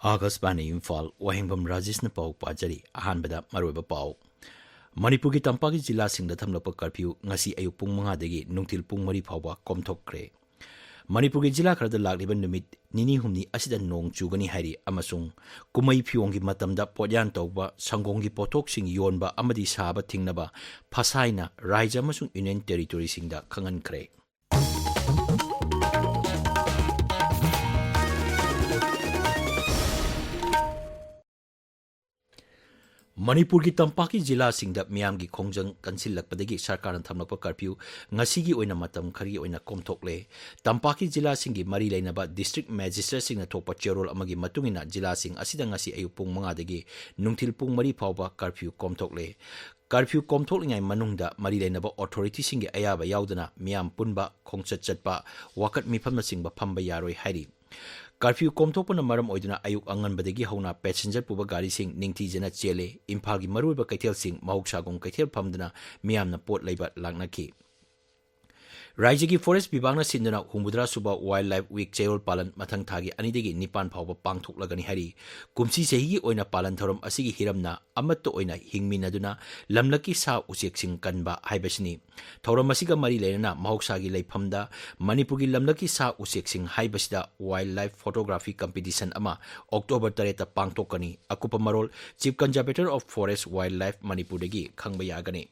Agasbani Imphal, Wahengbam Rajesh na pau pajari, ahanbada maruiba pau. Manipuri Tampaki Jila Sing the Tamlapa curfew, Nasi Ayupung Mangadegi, Nuntil Pung Mari Pawa, Komtok Kre. Manipuri Jila Krada Lagliban Numit, Nini Humni Asida Nong Chugani Hari, Amasung, Kumai Pyongi Matamda, Podyan Toba, Sangongi Potok Sing Yonba, Amadi Saba Tingnaba, Pasaina, Raja Masung Union Territory Sing da Kangan Kre. Manipuri Tampaki Jila Singda Miamgi Kongjang Kansilakpadagi Sarkaran Tamlapa curfew, Ngasigi Oina Matam Kari Oina Komtokle, Tampaki Jila Singi Mari Lainaba District Magistrate Sing na Topa Cherol Amagi Matungina Jila Sing Asida Ngasi Ayupung Mangadagi, Nungtil Pung Mari Pauba curfew Komtokle. Curfew Komtoklingai Manungda Mari Lainaba Authority Singi Ayaba Yaudana, Miam Punba, Kongsat Chatpa, Wakat Mipam Singba Pamba Yaroi Hari. Curfew Komtokpana maram oiduna ayuk anganbadagi hauna passenger puba gari sing ningtijana chele Imphal gi maruiba kaithel sing mahuksagong kaithel phamdana miyamna pot leiba laknaki. Raijagi Forest Bibangna Sindana Humudra Suba Wildlife Week Cherol Palan Mathang Thagi Anidegi Nipan Phawba Pangthoklagani Hari Kumsi Sehi Oina Palan Thoram Asigi Hiramna Amatto Oina Hingminaduna Lamlaki Sa Usek Sing Kanba Haibasini Thoram Asiga Mari Lena Mahuksagi Leiphamda Manipuri Lamlaki Sa Usek Sing Haibasida Wildlife Photography Competition Ama October 3 Pangthokani Akupa Marol Chief Conservator of Forest Wildlife Manipurdagi Khangba Yagani.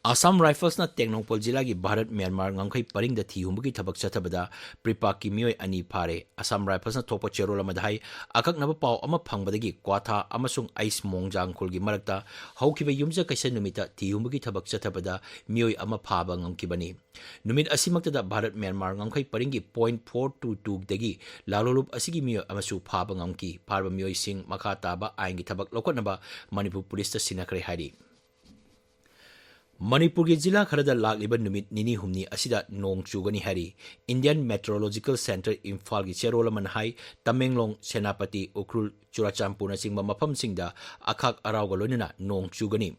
Assam Rifles na Teknopol Jila ki Bharat Myanmar ngamkai paring da thihumbuki thabak chathabada pripak ki mioi ani phare Assam Rifles na thopa cherola madhai akak naba paw ama phangbadagi kwatha amasung ice mongjang khulgi marakta haukiba yumja kaisa numita thihumbuki thabak chathabada mioi ama phaba ngamkibani numit asimakta da Bharat Myanmar ngamkai paringi 0.422 dagi lalolup asigi mioi amasu phaba ngamki pharba mioi sing makha taba aingi thabak lokotnaba Manipur Police ta sinakre hari. Manipuri Jila Kharada Lagliba Numit Nini Humni Asida Nong Chugani Hari Indian Meteorological Center Imphal gi Cherola Manhai Tamenglong Senapati Ukrul Churachampuna Singma Mapam Singda Akhak Araugalonina Nong Chugani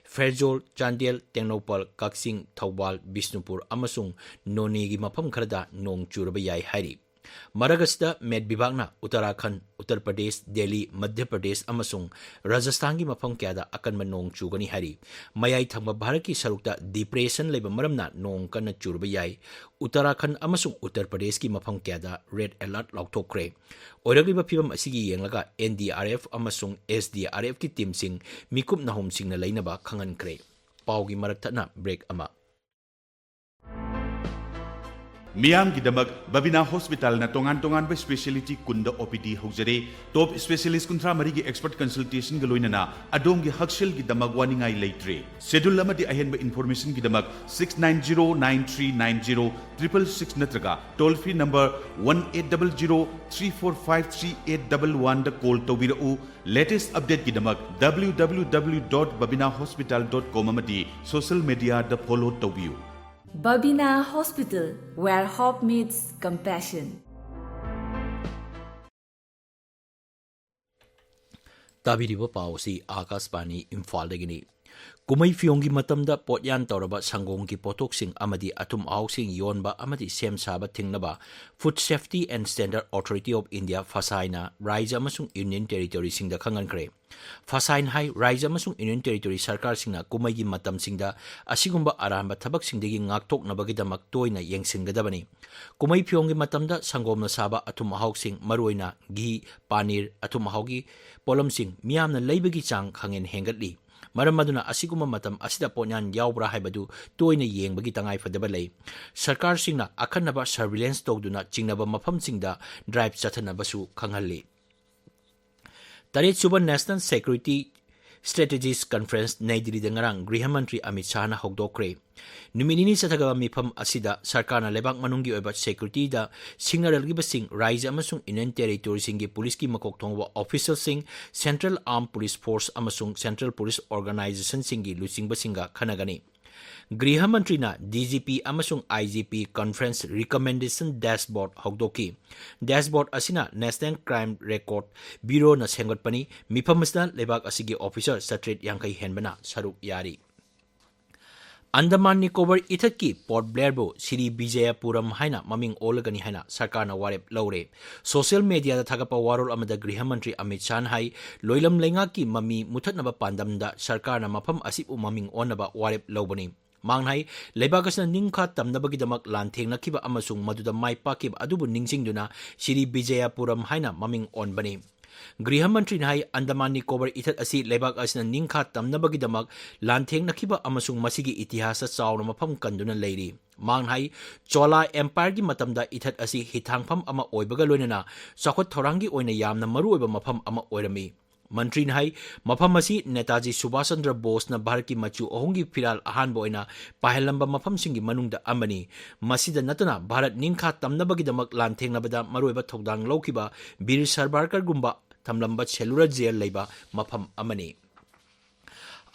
Ferjol Chandel Teknopal Kaksing Thawbal Bisnupur Amasung Noni gi Mapam Kharada Nong Churaba Yai Hari Maragasda Med Bibagna Uttarakhand Uttar Pradesh Delhi Madhya Pradesh Amasung Rajasthan gi mafam kyada akanma nong chugani hari mayai thangba Bharat ki sarukta depression leba maramna nong kana churba yai Uttarakhand amasung Uttar Pradesh ki mafam kyada red alert lauthokre oiragliba phibam asigi yenglaga NDRF amasung SDRF ki team sing mikup nahum singna leinaba khangan kre paugi marakthana break ama Miam Gidamak, Babina Hospital na tongan by specialty kunda OPD Hojare, top specialist kuntra marigi expert consultation galoinana, adong gi Hakshil Gidamak waningai laitre. Schedule lama di ahen ba information Gidamak 690-9390 666 natraga, toll free number 1800-3453-811 da call tawirau, latest update Gidamak www.babinahospital.com amadi social media da follow tawiu. Babina Hospital, where hope meets compassion. Tabiriba Pausi Agasbani Imphal Degini. Kumai Fyongi Matamda Potyan Toraba Sangongi Potok Sing Amadi Atum Housing Yonba Amadi Sem Saba Tingnaba Food Safety and Standard Authority of India Fasaina Raija Masung Union Territory Sing da Kangan Kre Fasain Hai Raija Masung Union Territory Sarkar Singna Kumai gi Matam Singda Asigumba Aramba Tabak Singdegi Ngaktok Nabagidamak Toina Yengsingadabani Kumai Fyongi Matamda Sangomna Saba Atum Housing Maruina Gi Panir Atum Haugi Polam Sing Miamna Laibagi Chang Kangen Hengatli Maramaduna Asiguma Matam Asida Ponyan Yaubra Haibadu Toina Yeng Bagi Tangai Fadabalay Sarkar Singna Akanaba Surveillance Togduna Chingnaba Mapam Singda Drive Chatanabasu Kangali Tarit Suba National Security Strategies Conference Naidiri Dangarang Grihamantri Amit Shah na Hogdokre Numinini Satagaba Mipam Asida Sarkana Lebak Manungi Oba Security da Singaral Gibasing Rise Amasung Union Territory Singi Police ki Makoktongwa Official Sing Central Armed Police Force Amasung Central Police Organization Singi Lusing Basinga Kanagani Griha Mantri na DGP Amasung IGP Conference Recommendation Dashboard Hogdoki Dashboard Asina National Crime Record Bureau na Sengot Pani Mipamasna Lebak Asigi Officer Satrit Yankai Henbana Saruk Yari Andaman Nicobar Itaki Port Blairbo Siri Bijayapuram Haina Maming Olagani Haina Sarkarna Warep Lore Social Media da Thagapa Warol Amada Grihamantri Amit Chan Hai Loilam Lengaki Mami Mutatnaba Pandamda Sarkarna Mapam Asipu Maming Onaba Warep Lobani Manghai Lebagasna Ningkha Tamnabagidamak Lanteng Nakiba Amasung Maduda Mai Pakib Adubu Ningsingduna Siri Bijayapuram Haina Maming Onbani Grihamantri Nai Andaman Nicobar Itat Asi Lebak Asna Ningkha Tamnabagidamak Lanteng Nakiba Amasung Masigi Itihasa Sauna Mapam Kanduna Lady Manghai Chola Empire gi Matamda Itat Asi Hitangpam Ama Oibaga Loinana Sakot Thorangi Oina Yamna Maruiba Mapam Ama Oirami Mantri Nai Mapamasi Netaji Subhasandra Bose na Bharki Machu Ohungi Piral Ahan Boina Pahelamba Mapam Singi Manungda Amani Masida Natana Bharat Ningkha Tamnabagidamak Lanteng Nabada Maruiba Togdang Lokiba Bir Sarbarkar Gumba Tamlamba Chelura Jail Leba Mapam Amani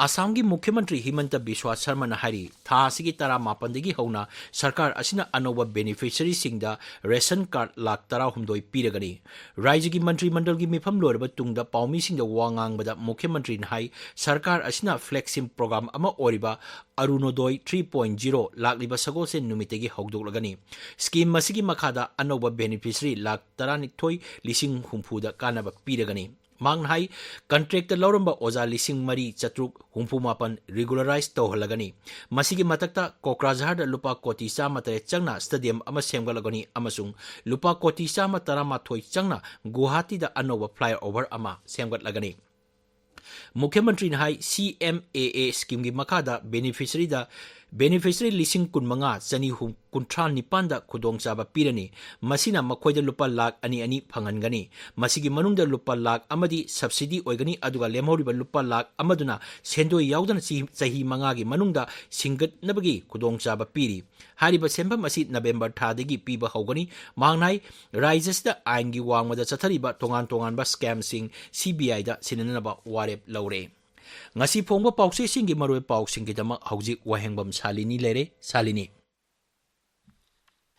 Assamgi Mukhyamantri Himanta Biswa Sharma Nahari Tha Sigi Tara Mapandagi Hona Sarkar Asina Anoba Beneficiary Singda Ration Card Lak Tara Humdoi Piragani Raijagi Mantri Mandalgi Mifam Lorba Tungda Paumi Singda Wangang Bada Mukhyamantri Nahai Sarkar Asina Flexim Program Ama Oriba Arunodoi 3.0 Lakliba Sagose Numitegi Hogdolagani Scheme Masigi Makada Anoba Beneficiary Lak Tara Niktoi Lising Humpuda Kanaba Piragani Manghai contract Lauramba Oza Lising Mari Chatruk Humpumapan regularized Tohalagani Masigi Matakta Kokrajhar Lupa Koti Sama Tare Changna Stadium Ama Semgalagani Amasung Lupa Koti Sama Tarama Thoi Changna Guwahati da Anova flyover Ama Semgat Lagani Mukhyamantri Nahai CMAA scheme gi makada beneficiary lising kunmanga chani hum kunthra nipanda khudong chaba pirani masina makhoida lupa lakh ani phangangani masigi manungda lupa lakh amadi subsidy oigani aduga lemhoriba lupa lakh amaduna sendoi yaudana chahi manga gi manungda singat nabagi khudong chaba piri hariba sembam asi November thadagi piba hogani mangnai raijasta aingi wangmada chathariba tongan ba scam sing CBI da sinanaba warep laure Ngasi Pongba Paukse Singi Marwe Pauksing Gidama Hauji Wahengbam Shalini Lere Shalini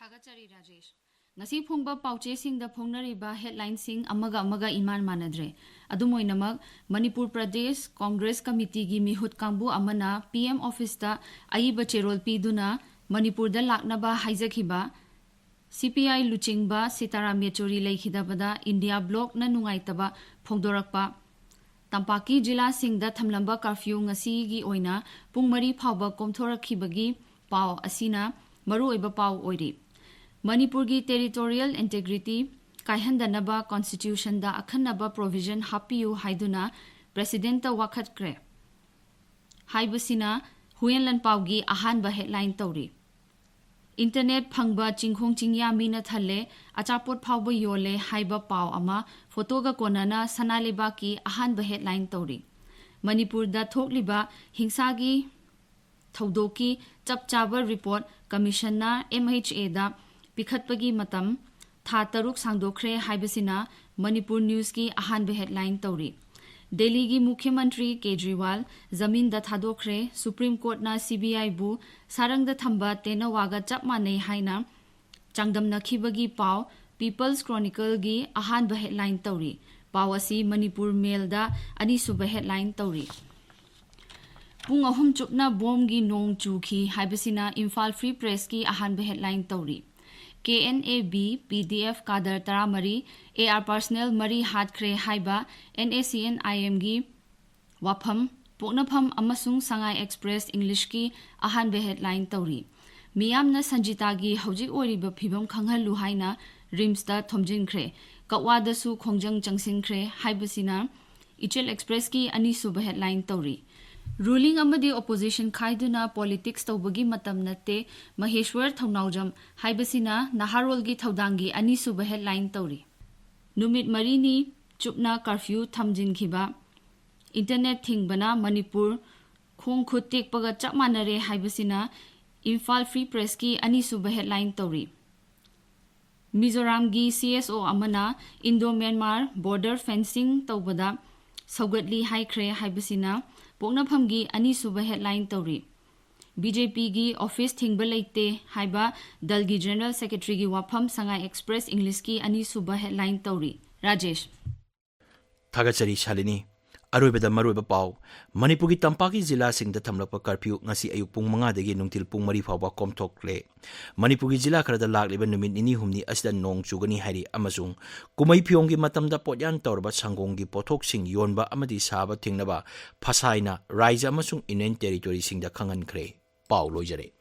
Thagachari Rajesh Ngasi Pongba Pauche Sing the Pongnariba headline sing Amaga Iman Manadre Adumoinamak Manipur Pradesh Congress Committee gi Mihut Kambu Amana PM Office da Aiba Cherol Piduna Manipur da Laknaba Haizakiba CPI Luchingba Sitaram Yechori Laikhidabada India Block na Nungaitaba Phongdorakpa Tampaki Jila Singda Thamlamba Curfew Ngasi gi Oina Pung Mari Phauba Komthorakhibagi Pau Asina Maru Oiba Pau Oiri Manipur gi Territorial Integrity Kaihandanaba Constitution da Akhanaba Provision Hapiu Haiduna President ta Wakhat Kre Haibasina Huyenlan Pau gi Ahanba headline Tauri Internet Phangba Chingkhong Chingya Mina Thale Achapot Phauba Yole Haiba Pau Ama Photoga Konana Sanaleba ki Ahanba headline Tauri Manipur da Thokliba Hingsagi Thaudoki Chapchaba Report Commission na MHA da Pikhatpagi Matam Tha Taruk Sangdokre Haibasina Manipur News ki Ahanba headline Tauri Delhi gi Mukhyamantri Kejriwal Zamin da Thadokre Supreme Court na CBI bu Sarang da Thamba Tena Waga Chap Manei Haina Changdam Nakhibagi Pau People's Chronicle gi Ahanba headline Tauri Pawasi Manipur Mail da Anisuba headline Tauri Pung ahum chupna bom gi nong chuki Haibasina Imphal Free Press ki Ahanba headline Tauri KNAB PDF Kadar Taramari AR Personnel Mari Hatkre Haiba NACNIM gi Wapam Poknapam Amasung Sangai Express English ki Ahanba headline Tauri Miyamna Sanjita gi Hojik Oriba Phibam Khanghalu Haina Rimsta Thomjinkre Kawada su Khongjang Changsinkre Haibasina Ichel Express ki Anisuba headline Tauri Ruling amadi opposition khaiduna politics tawbagi matam natte Maheshwar Thaunaujam Haibasina Naharol gi Thaudangi Anisuba headline Tauri Numit Marini Chupna curfew Thamjin Khiba Internet Thingbana Manipur Khong Khutik Paga Chapmanare Haibasina Imphal Free Press ki Anisuba headline Tauri Mizoram gi CSO Amana Indo-Myanmar border fencing tawbada Saugatli Haikre Haibasina Poknaphamgi Anisuba headline Tauri BJP gi office thingba leite haiba dalgi General Secretary gi Wafam Sangai Express English ki Anisuba headline Tauri Rajesh Thagachari Shalini Aroibada maroiba pau, Manipuri Tampaki Zilla Singda Tamlapa curfew ngasi ayuk pung mga dagi nungtil pung mari fawba komthokle. Manipuri Zilla karada lakliba numit nini humni asda nong chugani hari amasung kumay piyonggi matamda potyan torba sangonggi pothok sing yonba amadi saba tingnaba pasayna raija amasung inen territory singda kangan kre. Pau loijare.